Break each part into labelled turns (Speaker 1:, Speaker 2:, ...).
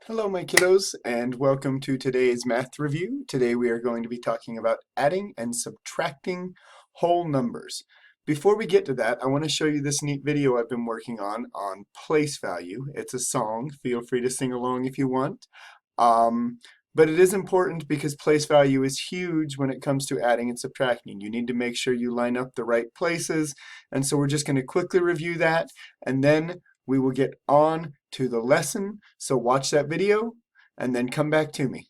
Speaker 1: Hello my kiddos, and welcome to today's math review. Today we are going to be talking about adding and subtracting whole numbers. Before we get to that, I want to show you this neat video I've been working on place value. It's a song. Feel free to sing along if you want. But it is important because place value is huge when it comes to adding and subtracting. You need to make sure you line up the right places, and so we're just going to quickly review that, and then we will get on to the lesson. So watch that video and then come back to me.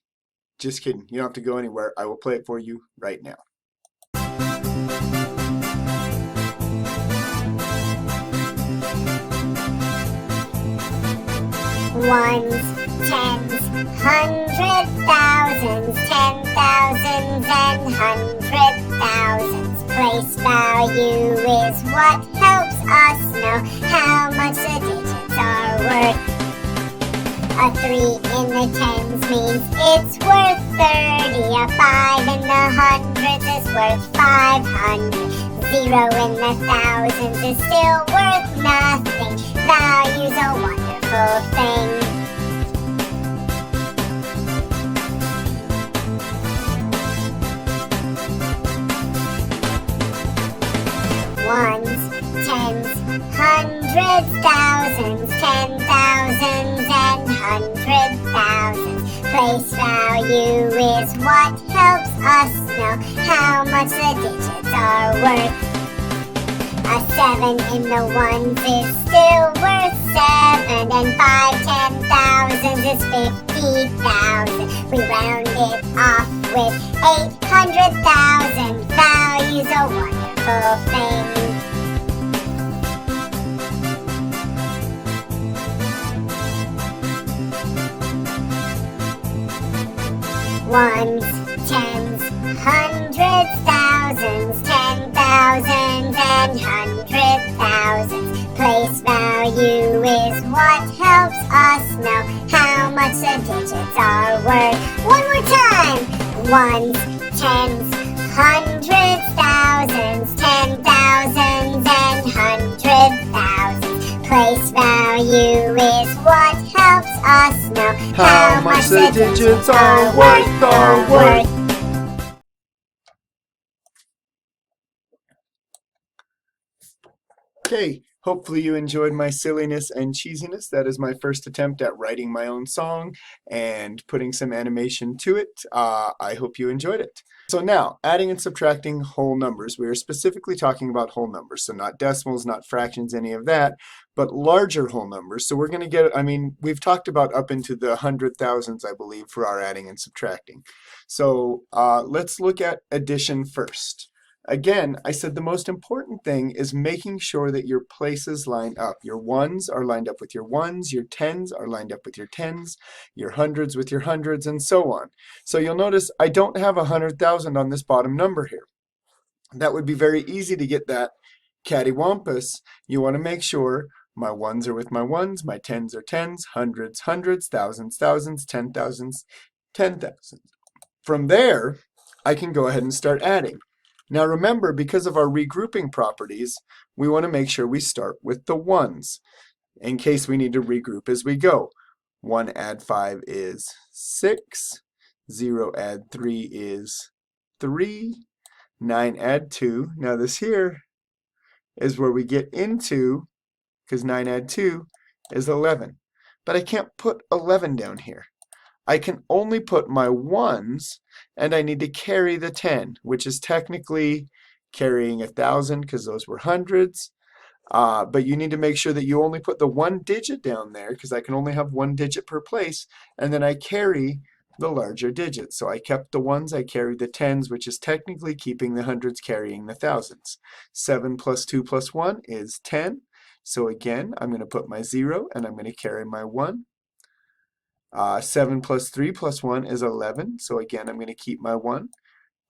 Speaker 1: Just kidding, you don't have to go anywhere. I will play it for you right now.
Speaker 2: Ones, tens, hundreds, thousands, 10,000s and 100,000s. Place value is what helps us know how much the digits are worth. A 3 in the tens means it's worth 30. A 5 in the hundreds is worth 500. 0 in the thousands is still worth nothing. Value's a wonderful thing. Ones, tens, hundreds, thousands, 10,000s and 100,000s. Place value is what helps us know how much the digits are worth. A 7 in the ones is still worth 7, and 5 10,000s is 50,000. We round it off with 800,000. Value's a wonderful thing. Ones, tens, hundreds, thousands, 10,000s and 100,000s. Place value is what helps us know how much the digits are worth. One more time! Ones, tens, hundreds, thousands, 10,000s and 100,000s. Place value is what helps us know how much the digits are worth.
Speaker 1: Okay, hopefully you enjoyed my silliness and cheesiness. That is my first attempt at writing my own song and putting some animation to it. I hope you enjoyed it. So now, adding and subtracting whole numbers. We are specifically talking about whole numbers, so not decimals, not fractions, any of that, but larger whole numbers. So we're going to get, we've talked about up into the 100,000s, I believe, for our adding and subtracting. So let's look at addition first. Again, I said the most important thing is making sure that your places line up. Your ones are lined up with your ones, your tens are lined up with your tens, your hundreds with your hundreds, and so on. So you'll notice I don't have 100,000 on this bottom number here. That would be very easy to get that cattywampus. You want to make sure my ones are with my ones, my tens are tens, hundreds, hundreds, thousands, thousands, 10,000s, 10,000s. From there, I can go ahead and start adding. Now remember, because of our regrouping properties, we want to make sure we start with the ones in case we need to regroup as we go. 1 add 5 is 6. 0 add 3 is 3. 9 add 2. Now this here is where we get into, because 9 add 2 is 11. But I can't put 11 down here. I can only put my ones, and I need to carry the 10, which is technically carrying 1,000 because those were hundreds. But you need to make sure that you only put the one digit down there because I can only have one digit per place, and then I carry the larger digits. So I kept the ones, I carried the tens, which is technically keeping the hundreds carrying the thousands. 7 plus 2 plus 1 is 10. So again, I'm going to put my 0, and I'm going to carry my 1. 7 plus 3 plus 1 is 11. So again, I'm going to keep my 1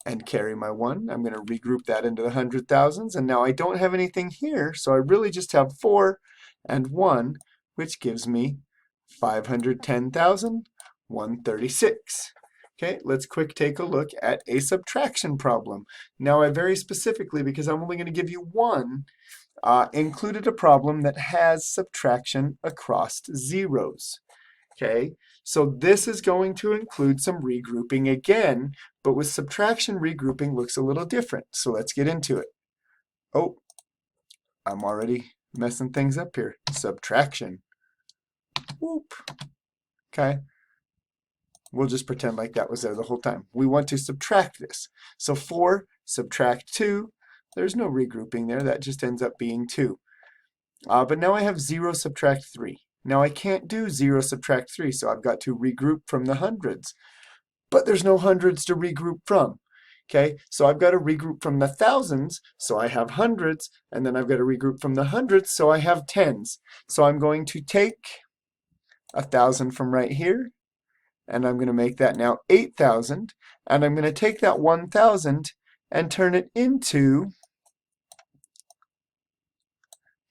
Speaker 1: and carry my 1. I'm going to regroup that into the 100,000s. And now I don't have anything here, so I really just have 4 and 1, which gives me 510,136. Okay, let's quick take a look at a subtraction problem. Now I very specifically, because I'm only going to give you one, included a problem that has subtraction across zeros. Okay, So this is going to include some regrouping again, but with subtraction, regrouping looks a little different. So let's get into it. Oh, I'm already messing things up here. Subtraction. Whoop. Okay. We'll just pretend like that was there the whole time. We want to subtract this. So 4 subtract 2. There's no regrouping there. That just ends up being 2. But now I have 0 subtract 3. Now I can't do 0 subtract 3, so I've got to regroup from the hundreds. But there's no hundreds to regroup from. Okay, so I've got to regroup from the thousands, so I have hundreds, and then I've got to regroup from the hundreds, so I have tens. So I'm going to take 1,000 from right here, and I'm going to make that now 8,000, and I'm going to take that 1,000 and turn it into,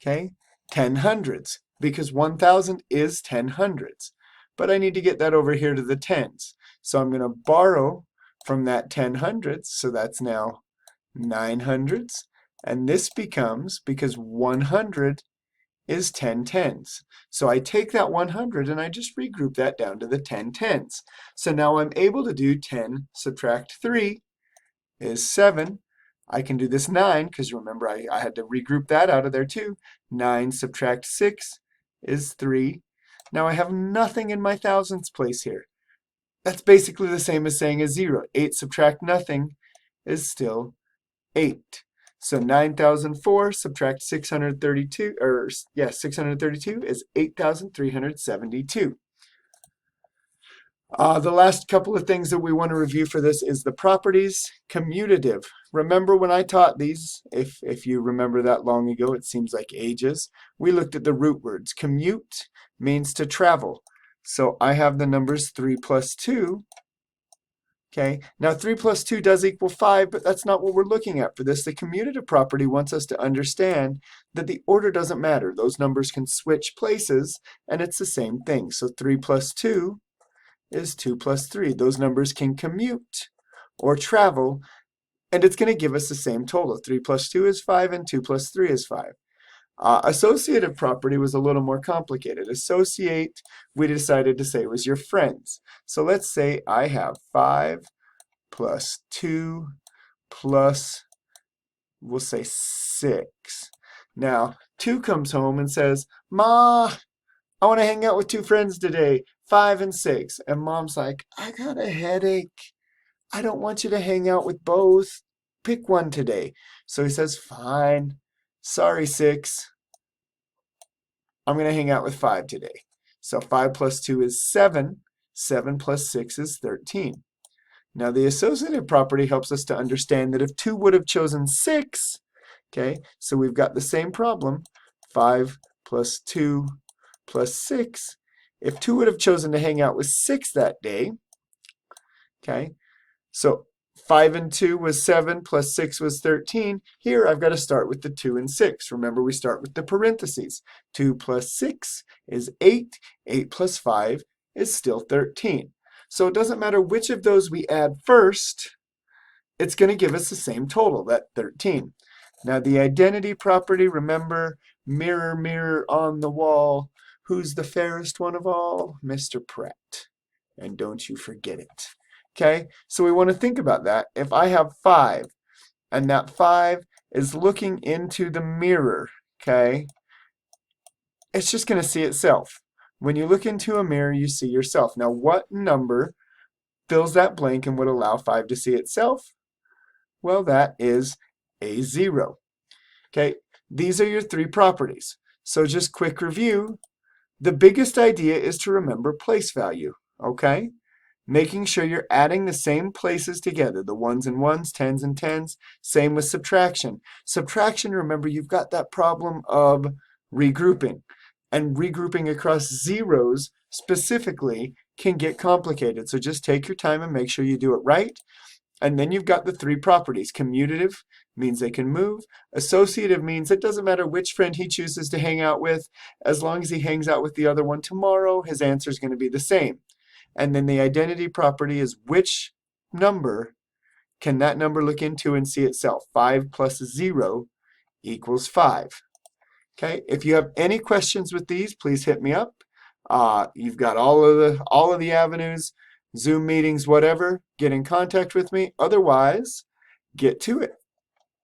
Speaker 1: okay, 10 hundreds, because 1,000 is 10 hundreds. But I need to get that over here to the tens. So I'm going to borrow from that 10 hundredths, so that's now 9 hundredths. And this becomes, because 100 is 10 tens. So I take that 100 and I just regroup that down to the 10 tens. So now I'm able to do 10 subtract 3 is 7. I can do this 9, because remember I had to regroup that out of there too. 9 subtract 6 is 3. Now I have nothing in my thousandths place here. That's basically the same as saying a 0. 8 subtract nothing is still 8. So 9,004 subtract 632, 632 is 8,372. The last couple of things that we want to review for this is the properties commutative. Remember when I taught these, if you remember that long ago, it seems like ages, we looked at the root words. Commute means to travel. So I have the numbers 3 plus 2. Okay, now 3 plus 2 does equal 5, but that's not what we're looking at for this. The commutative property wants us to understand that the order doesn't matter. Those numbers can switch places, and it's the same thing. So 3 plus 2 is 2 plus 3. Those numbers can commute or travel, and it's going to give us the same total. 3 plus 2 is 5, and 2 plus 3 is 5. Associative property was a little more complicated. Associate, we decided to say, was your friends. So let's say I have 5 plus 2 plus, we'll say 6. Now, 2 comes home and says, Ma, I want to hang out with 2 friends today, 5 and 6. And Mom's like, I got a headache. I don't want you to hang out with both. Pick one today. So he says, fine. Sorry, 6. I'm going to hang out with 5 today. So 5 plus 2 is 7. 7 plus 6 is 13. Now the associative property helps us to understand that if 2 would have chosen 6, okay, so we've got the same problem. 5 plus 2 plus 6. If 2 would have chosen to hang out with 6 that day, okay, so 5 and 2 was 7, plus 6 was 13. Here I've got to start with the 2 and 6. Remember, we start with the parentheses. 2 plus 6 is 8. 8 plus 5 is still 13. So it doesn't matter which of those we add first, it's going to give us the same total, that 13. Now the identity property, remember, mirror, mirror on the wall, who's the fairest one of all? Mr. Pratt. And don't you forget it. Okay, so we want to think about that. If I have 5, and that 5 is looking into the mirror, okay, it's just going to see itself. When you look into a mirror, you see yourself. Now, what number fills that blank and would allow 5 to see itself? Well, that is a 0. Okay, these are your 3 properties. So just quick review. The biggest idea is to remember place value, okay? Making sure you're adding the same places together, the ones and ones, tens and tens. Same with subtraction. Subtraction, remember, you've got that problem of regrouping. And regrouping across zeros specifically can get complicated. So just take your time and make sure you do it right. And then you've got the 3 properties. Commutative means they can move. Associative means it doesn't matter which friend he chooses to hang out with. As long as he hangs out with the other one tomorrow, his answer is going to be the same. And then the identity property is which number can that number look into and see itself. 5 plus 0 equals 5. Okay, if you have any questions with these, please hit me up. You've got all of the avenues, Zoom meetings, whatever. Get in contact with me. Otherwise, get to it.